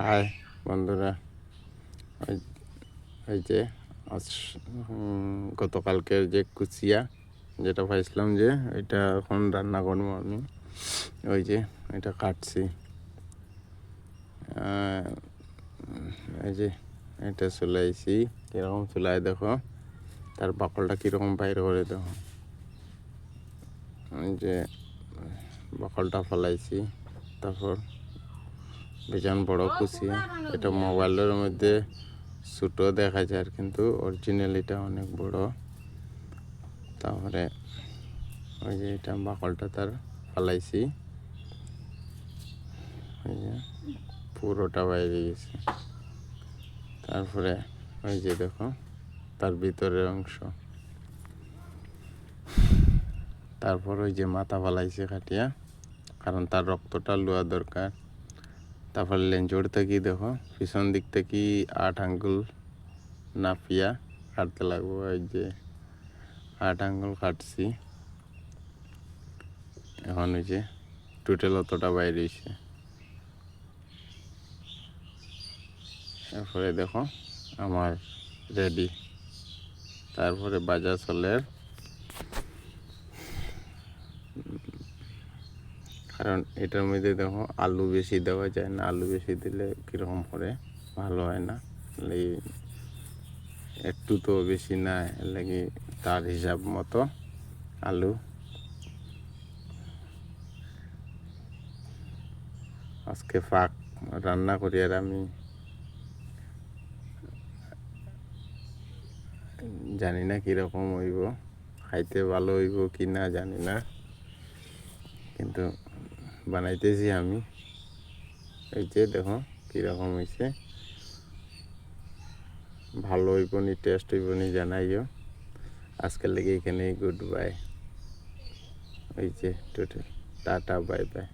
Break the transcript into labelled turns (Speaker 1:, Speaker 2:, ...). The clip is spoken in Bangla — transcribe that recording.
Speaker 1: হাই বন্ধুরা, এই যে আজ গতকালকের যে কুচিয়া যেটা পাইছিলাম, যে এটা এখন রান্না করবো আমি। ওই যে এটা কাটছি, এই যে এটা চুলাইছি। কীরকম চুলাই দেখো, তার বাকলটা কীরকম বাইর করে দেখো। এই যে বাকলটা ফলাইছি। তারপর ভীষণ বড় কুচিয়া। এটা মোবাইলের মধ্যে ছোটো দেখা যায়, কিন্তু অরিজিনালিটা অনেক বড়। তারপরে ওই যে এটা বাকলটা তার ফালাইছি, ওই যে পুরোটা বাইরে গেছে। তারপরে ওই যে দেখো তার ভিতরের অংশ। তারপর ওই যে মাথা ফালাইছে কাটিয়া, কারণ তার রক্তটা লওয়া দরকার। তারপর লেঞ্জর থেকে দেখো পিছন দিক থেকে 8 আঙ্গুল নাপিয়া কাটতে লাগবো। ওই যে 8 আঙ্গুল কাটছি। এখন ওই যে টোটাল অতটা বাইরে এসে, তারপরে দেখো আমার রেডি। তারপরে বাজার চলের, কারণ এটার মধ্যে দেখো আলু বেশি দেওয়া যায় না। আলু বেশি দিলে কীরকম করে, ভালো হয় না। একটু তো বেশি না, লাগে তার হিসাব মতো আলু। আজকে ফাঁক রান্না করি, আর আমি জানি না কীরকম হইব, খাইতে ভালো হইব কি না জানি না, কিন্তু বানাইতেছি আমি। এই যে দেখো কীরকম হয়েছে, ভালো হইব নি, টেস্ট হইব নি জানাইও। আজকের লেগে এখানেই গুড বাই। ওই যে টোটাল টাটা, বাই বাই।